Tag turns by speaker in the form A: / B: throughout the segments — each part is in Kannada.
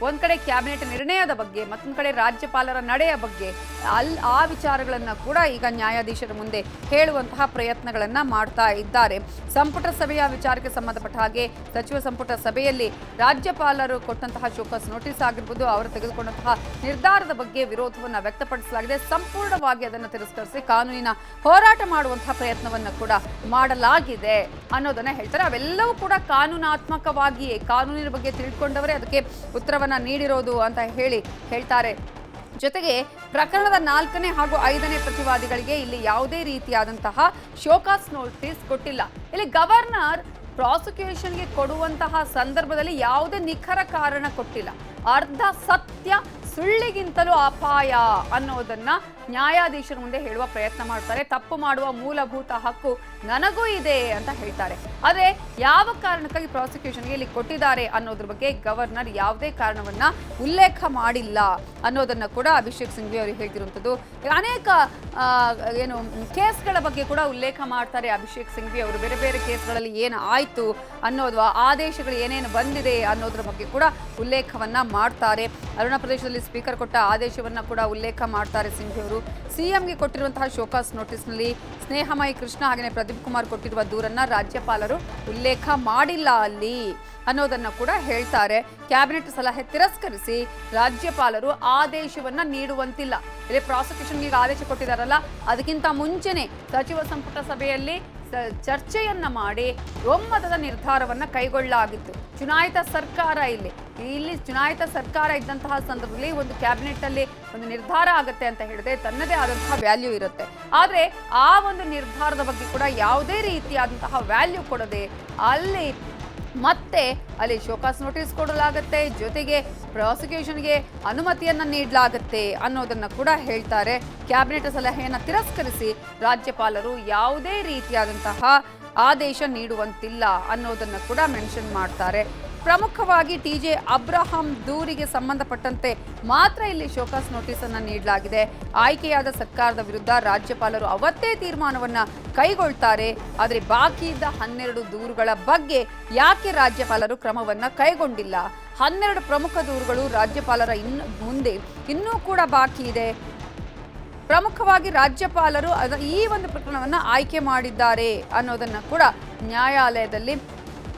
A: ಒಂದ್ ಕಡೆ ಕ್ಯಾಬಿನೆಟ್ ನಿರ್ಣಯದ ಬಗ್ಗೆ, ಮತ್ತೊಂದು ಕಡೆ ರಾಜ್ಯಪಾಲರ ನಡೆಯ ಬಗ್ಗೆ ಆ ವಿಚಾರಗಳನ್ನ ಕೂಡ ಈಗ ನ್ಯಾಯಾಧೀಶರ ಮುಂದೆ ಹೇಳುವಂತಹ ಪ್ರಯತ್ನಗಳನ್ನ ಮಾಡ್ತಾ ಇದ್ದಾರೆ. ಸಂಪುಟ ಸಭೆಯ ವಿಚಾರಕ್ಕೆ ಸಂಬಂಧಪಟ್ಟ ಹಾಗೆ ಸಚಿವ ಸಂಪುಟ ಸಭೆಯಲ್ಲಿ ರಾಜ್ಯಪಾಲರು ಕೊಟ್ಟಂತಹ ಶೋಕಾಸ್ ನೋಟಿಸ್ ಆಗಿರ್ಬೋದು, ಅವರು ತೆಗೆದುಕೊಂಡಂತಹ ನಿರ್ಧಾರದ ಬಗ್ಗೆ ವಿರೋಧವನ್ನ ವ್ಯಕ್ತಪಡಿಸಲಾಗಿದೆ. ಸಂಪೂರ್ಣವಾಗಿ ಅದನ್ನು ತಿರಸ್ಕರಿಸಿ ಕಾನೂನಿನ ಹೋರಾಟ ಮಾಡುವಂತಹ ಪ್ರಯತ್ನವನ್ನ ಕೂಡ ಮಾಡಲಾಗಿದೆ ಅನ್ನೋದನ್ನ ಹೇಳ್ತಾರೆ. ಅವೆಲ್ಲವೂ ಕೂಡ ಕಾನೂನಾತ್ಮಕವಾಗಿಯೇ, ಕಾನೂನಿನ ಬಗ್ಗೆ ತಿಳ್ಕೊಂಡವರೇ ಅದಕ್ಕೆ ಉತ್ತರವನ್ನ ನೀಡಿರೋದು ಅಂತ ಹೇಳ್ತಾರೆ. ಜೊತೆಗೆ ಪ್ರಕರಣದ 4ನೇ ಹಾಗೂ 5ನೇ ಪ್ರತಿವಾದಿಗಳಿಗೆ ಇಲ್ಲಿ ಯಾವುದೇ ರೀತಿಯಾದಂತಹ ಶೋಕಾಸ್ ನೋಟಿಸ್ ಕೊಟ್ಟಿಲ್ಲ. ಇಲ್ಲಿ ಗವರ್ನರ್ ಪ್ರಾಸಿಕ್ಯೂಷನ್ಗೆ ಕೊಡುವಂತಹ ಸಂದರ್ಭದಲ್ಲಿ ಯಾವುದೇ ನಿಖರ ಕಾರಣ ಕೊಟ್ಟಿಲ್ಲ. ಅರ್ಧ ಸತ್ಯ ಸುಳ್ಳಿಗಿಂತಲೂ ಅಪಾಯ ಅನ್ನೋದನ್ನ ನ್ಯಾಯಾಧೀಶರ ಮುಂದೆ ಹೇಳುವ ಪ್ರಯತ್ನ ಮಾಡ್ತಾರೆ. ತಪ್ಪು ಮಾಡುವ ಮೂಲಭೂತ ಹಕ್ಕು ನನಗೂ ಇದೆ ಅಂತ ಹೇಳ್ತಾರೆ. ಆದರೆ ಯಾವ ಕಾರಣಕ್ಕಾಗಿ ಪ್ರಾಸಿಕ್ಯೂಷನ್ಗೆ ಇಲ್ಲಿ ಕೊಟ್ಟಿದ್ದಾರೆ ಅನ್ನೋದ್ರ ಬಗ್ಗೆ ಗವರ್ನರ್ ಯಾವುದೇ ಕಾರಣವನ್ನ ಉಲ್ಲೇಖ ಮಾಡಿಲ್ಲ ಅನ್ನೋದನ್ನ ಕೂಡ ಅಭಿಷೇಕ್ ಸಿಂಘ್ವಿ ಅವರು ಹೇಳ್ತಿರುವಂಥದ್ದು. ಅನೇಕ ಕೇಸ್ಗಳ ಬಗ್ಗೆ ಕೂಡ ಉಲ್ಲೇಖ ಮಾಡ್ತಾರೆ ಅಭಿಷೇಕ್ ಸಿಂಘ್ವಿ ಅವರು. ಬೇರೆ ಬೇರೆ ಕೇಸ್ಗಳಲ್ಲಿ ಏನು ಆಯ್ತು ಅನ್ನೋದು, ಆದೇಶಗಳು ಏನೇನು ಬಂದಿದೆ ಅನ್ನೋದ್ರ ಬಗ್ಗೆ ಕೂಡ ಉಲ್ಲೇಖವನ್ನ ಮಾಡ್ತಾರೆ. ಅರುಣಾ ಪ್ರದೇಶದಲ್ಲಿ ಸ್ಪೀಕರ್ ಕೊಟ್ಟ ಆದೇಶವನ್ನ ಕೂಡ ಉಲ್ಲೇಖ ಮಾಡ್ತಾರೆ ಸಿಂಘ್ವಿ ಅವರು. ಸಿಎಂಗೆ ಕೊಟ್ಟಿರುವಂತಹ ಶೋಕಾಸ್ ನೋಟಿಸ್ನಲ್ಲಿ ಸ್ನೇಹಮಯಿ ಕೃಷ್ಣ ಹಾಗೆಯೇ ಪ್ರದೀಪ್ ಕುಮಾರ್ ಕೊಟ್ಟಿರುವ ದೂರನ್ನ ರಾಜ್ಯಪಾಲರು ಉಲ್ಲೇಖ ಮಾಡಿಲ್ಲ ಅಲ್ಲಿ ಅನ್ನೋದನ್ನ ಕೂಡ ಹೇಳ್ತಾರೆ. ಕ್ಯಾಬಿನೆಟ್ ಸಲಹೆ ತಿರಸ್ಕರಿಸಿ ರಾಜ್ಯಪಾಲರು ಆದೇಶವನ್ನ ನೀಡುವಂತಿಲ್ಲ. ಇಲ್ಲಿ ಪ್ರಾಸಿಕ್ಯೂಷನ್ಗೆ ಈಗ ಆದೇಶ ಕೊಟ್ಟಿದ್ದಾರಲ್ಲ, ಅದಕ್ಕಿಂತ ಮುಂಚೆನೆ ಸಚಿವ ಸಂಪುಟ ಸಭೆಯಲ್ಲಿ ಚರ್ಚೆಯನ್ನ ಮಾಡಿ ಒಮ್ಮತದ ನಿರ್ಧಾರವನ್ನ ಕೈಗೊಳ್ಳಲಾಗಿತ್ತು. ಚುನಾಯಿತ ಸರ್ಕಾರ ಇಲ್ಲಿ ಚುನಾಯಿತ ಸರ್ಕಾರ ಇದ್ದಂತಹ ಸಂದರ್ಭದಲ್ಲಿ ಒಂದು ಕ್ಯಾಬಿನೆಟ್ ಅಲ್ಲಿ ಒಂದು ನಿರ್ಧಾರ ಆಗುತ್ತೆ ಅಂತ ಹೇಳಿದ್ರೆ ತನ್ನದೇ ಆದಂತಹ ವ್ಯಾಲ್ಯೂ ಇರುತ್ತೆ. ಆದ್ರೆ ಆ ಒಂದು ನಿರ್ಧಾರದ ಬಗ್ಗೆ ಕೂಡ ಯಾವುದೇ ರೀತಿಯಾದಂತಹ ವ್ಯಾಲ್ಯೂ ಕೊಡದೆ ಅಲ್ಲಿ ಶೋಕಾಸ್ ನೋಟಿಸ್ ಕೊಡಲಾಗುತ್ತೆ, ಜೊತೆಗೆ ಪ್ರಾಸಿಕ್ಯೂಷನ್ಗೆ ಅನುಮತಿಯನ್ನ ನೀಡಲಾಗುತ್ತೆ ಅನ್ನೋದನ್ನ ಕೂಡ ಹೇಳ್ತಾರೆ. ಕ್ಯಾಬಿನೆಟ್ ಸಲಹೆಯನ್ನ ತಿರಸ್ಕರಿಸಿ ರಾಜ್ಯಪಾಲರು ಯಾವುದೇ ರೀತಿಯಾದಂತಹ ಆದೇಶ ನೀಡುವಂತಿಲ್ಲ ಅನ್ನೋದನ್ನ ಕೂಡ ಮೆನ್ಷನ್ ಮಾಡ್ತಾರೆ. ಪ್ರಮುಖವಾಗಿ ಟಿಜೆ ಅಬ್ರಹಾಂ ದೂರಿಗೆ ಸಂಬಂಧಪಟ್ಟಂತೆ ಮಾತ್ರ ಇಲ್ಲಿ ಶೋಕಾಸ್ ನೋಟಿಸ್ ಅನ್ನು ನೀಡಲಾಗಿದೆ. ಆಯ್ಕೆಯಾದ ಸರ್ಕಾರದ ವಿರುದ್ಧ ರಾಜ್ಯಪಾಲರು ಅವತ್ತೇ ತೀರ್ಮಾನವನ್ನ ಕೈಗೊಳ್ತಾರೆ. ಆದರೆ ಬಾಕಿ ಇದ್ದ 12 ದೂರುಗಳ ಬಗ್ಗೆ ಯಾಕೆ ರಾಜ್ಯಪಾಲರು ಕ್ರಮವನ್ನ ಕೈಗೊಂಡಿಲ್ಲ? 12 ಪ್ರಮುಖ ದೂರುಗಳು ರಾಜ್ಯಪಾಲರ ಮುಂದೆ ಇನ್ನೂ ಕೂಡ ಬಾಕಿ ಇದೆ. ಪ್ರಮುಖವಾಗಿ ರಾಜ್ಯಪಾಲರು ಈ ಒಂದು ಪ್ರಕರಣವನ್ನ ಆಯ್ಕೆ ಮಾಡಿದ್ದಾರೆ ಅನ್ನೋದನ್ನ ಕೂಡ ನ್ಯಾಯಾಲಯದಲ್ಲಿ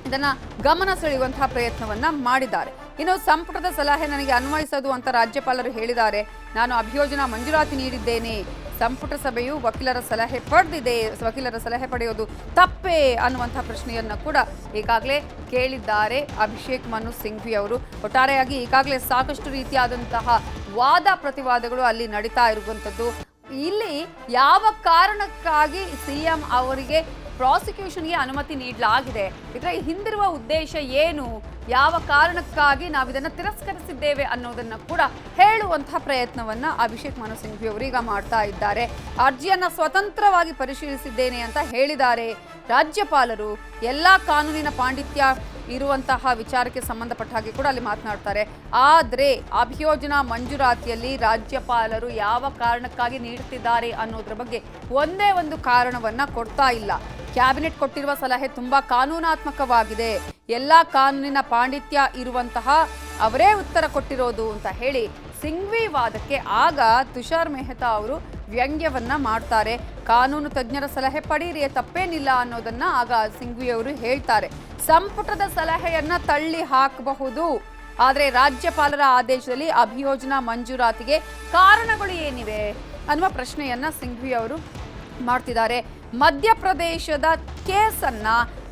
A: ಇದನ್ನ ಗಮನ ಸೆಳೆಯುವಂತಹ ಪ್ರಯತ್ನವನ್ನ ಮಾಡಿದ್ದಾರೆ. ಇನ್ನು ಸಂಪುಟದ ಸಲಹೆ ನನಗೆ ಅನ್ವಯಿಸದು ಅಂತ ರಾಜ್ಯಪಾಲರು ಹೇಳಿದ್ದಾರೆ. ನಾನು ಅಭಿಯೋಜನಾ ಮಂಜೂರಾತಿ ನೀಡಿದ್ದೇನೆ. ಸಂಪುಟ ಸಭೆಯು ವಕೀಲರ ಸಲಹೆ ಪಡೆದಿದೆ. ವಕೀಲರ ಸಲಹೆ ಪಡೆಯೋದು ತಪ್ಪೇ ಅನ್ನುವಂತಹ ಪ್ರಶ್ನೆಯನ್ನ ಕೂಡ ಈಗಾಗಲೇ ಕೇಳಿದ್ದಾರೆ ಅಭಿಷೇಕ್ ಮನು ಸಿಂಘ್ವಿ ಅವರು. ಒಟ್ಟಾರೆಯಾಗಿ ಈಗಾಗಲೇ ಸಾಕಷ್ಟು ರೀತಿಯಾದಂತಹ ವಾದ ಪ್ರತಿವಾದಗಳು ಅಲ್ಲಿ ನಡೀತಾ ಇರುವಂಥದ್ದು. ಇಲ್ಲಿ ಯಾವ ಕಾರಣಕ್ಕಾಗಿ ಸಿಎಂ ಅವರಿಗೆ ಪ್ರಾಸಿಕ್ಯೂಷನ್ಗೆ ಅನುಮತಿ ನೀಡಲಾಗಿದೆ, ಇದರ ಹಿಂದಿರುವ ಉದ್ದೇಶ ಏನು, ಯಾವ ಕಾರಣಕ್ಕಾಗಿ ನಾವಿದನ್ನು ತಿರಸ್ಕರಿಸಿದ್ದೇವೆ ಅನ್ನೋದನ್ನ ಕೂಡ ಹೇಳುವಂತಹ ಪ್ರಯತ್ನವನ್ನ ಅಭಿಷೇಕ್ ಮನು ಸಿಂಘ್ವಿ ಅವರು ಈಗ ಮಾಡ್ತಾ ಇದ್ದಾರೆ. ಅರ್ಜಿಯನ್ನ ಸ್ವತಂತ್ರವಾಗಿ ಪರಿಶೀಲಿಸಿದ್ದೇನೆ ಅಂತ ಹೇಳಿದ್ದಾರೆ ರಾಜ್ಯಪಾಲರು. ಎಲ್ಲಾ ಕಾನೂನಿನ ಪಾಂಡಿತ್ಯ ಇರುವಂತಹ ವಿಚಾರಕ್ಕೆ ಸಂಬಂಧಪಟ್ಟ ಹಾಗೆ ಕೂಡ ಅಲ್ಲಿ ಮಾತನಾಡ್ತಾರೆ. ಆದರೆ ಅಭಿಯೋಜನಾ ಮಂಜೂರಾತಿಯಲ್ಲಿ ರಾಜ್ಯಪಾಲರು ಯಾವ ಕಾರಣಕ್ಕಾಗಿ ನೀಡುತ್ತಿದ್ದಾರೆ ಅನ್ನೋದ್ರ ಬಗ್ಗೆ ಒಂದೇ ಒಂದು ಕಾರಣವನ್ನ ಕೊಡ್ತಾ ಇಲ್ಲ. ಕ್ಯಾಬಿನೆಟ್ ಕೊಟ್ಟಿರುವ ಸಲಹೆ ತುಂಬಾ ಕಾನೂನಾತ್ಮಕವಾಗಿದೆ, ಎಲ್ಲಾ ಕಾನೂನಿನ ಪಾಂಡಿತ್ಯ ಇರುವಂತಹ ಅವರೇ ಉತ್ತರ ಕೊಟ್ಟಿರೋದು ಅಂತ ಹೇಳಿ ಸಿಂಘ್ವಿ ವಾದಕ್ಕೆ ಆಗ ತುಷಾರ್ ಮೆಹ್ತಾ ಅವರು ವ್ಯಂಗ್ಯವನ್ನ ಮಾಡ್ತಾರೆ. ಕಾನೂನು ತಜ್ಞರ ಸಲಹೆ ಪಡೀರಿ, ತಪ್ಪೇನಿಲ್ಲ ಅನ್ನೋದನ್ನ ಆಗ ಸಿಂಘ್ವಿ ಅವರು ಹೇಳ್ತಾರೆ. ಸಂಪುಟದ ಸಲಹೆಯನ್ನ ತಳ್ಳಿ ಹಾಕಬಹುದು, ಆದರೆ ರಾಜ್ಯಪಾಲರ ಆದೇಶದಲ್ಲಿ ಅಭಿಯೋಜನಾ ಮಂಜೂರಾತಿಗೆ ಕಾರಣಗಳು ಏನಿವೆ ಅನ್ನುವ ಪ್ರಶ್ನೆಯನ್ನ ಸಿಂಘ್ವಿ ಅವರು ಮಾಡ್ತಿದ್ದಾರೆ. ಮಧ್ಯಪ್ರದೇಶದ ಕೇಸನ್ನ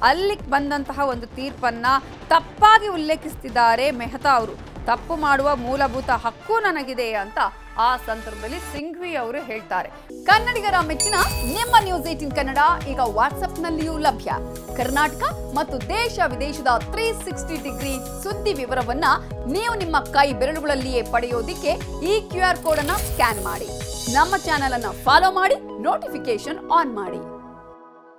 A: ಅಲ್ಲಿ ಬಂದಂತಹ ಒಂದು ತೀರ್ಪನ್ನ ತಪ್ಪಾಗಿ ಉಲ್ಲೇಖಿಸುತ್ತಿದ್ದಾರೆ ಮೆಹ್ತಾ ಅವರು. ತಪ್ಪು ಮಾಡುವ ಮೂಲಭೂತ ಹಕ್ಕು ನನಗಿದೆ ಅಂತ ಆ ಸಂದರ್ಭದಲ್ಲಿ ಸಿಂಘ್ವಿ ಅವರು ಹೇಳ್ತಾರೆ. ಕನ್ನಡಿಗರ ಮೆಚ್ಚಿನ ನಿಮ್ಮ ನ್ಯೂಸ್ 18 ಕನ್ನಡ ಈಗ ವಾಟ್ಸ್ಆಪ್ನಲ್ಲಿಯೂ ಲಭ್ಯ. ಕರ್ನಾಟಕ ಮತ್ತು ದೇಶ ವಿದೇಶದ 360 ಡಿಗ್ರಿ ಸುದ್ದಿ ವಿವರವನ್ನ ನೀವು ನಿಮ್ಮ ಕೈ ಬೆರಳುಗಳಲ್ಲಿಯೇ ಪಡೆಯೋದಿಕ್ಕೆ ಈ QR ಕೋಡ್ ಅನ್ನ ಸ್ಕ್ಯಾನ್ ಮಾಡಿ. ನಮ್ಮ ಚಾನೆಲ್ ಅನ್ನ ಫಾಲೋ ಮಾಡಿ, ನೋಟಿಫಿಕೇಶನ್ ಆನ್ ಮಾಡಿ.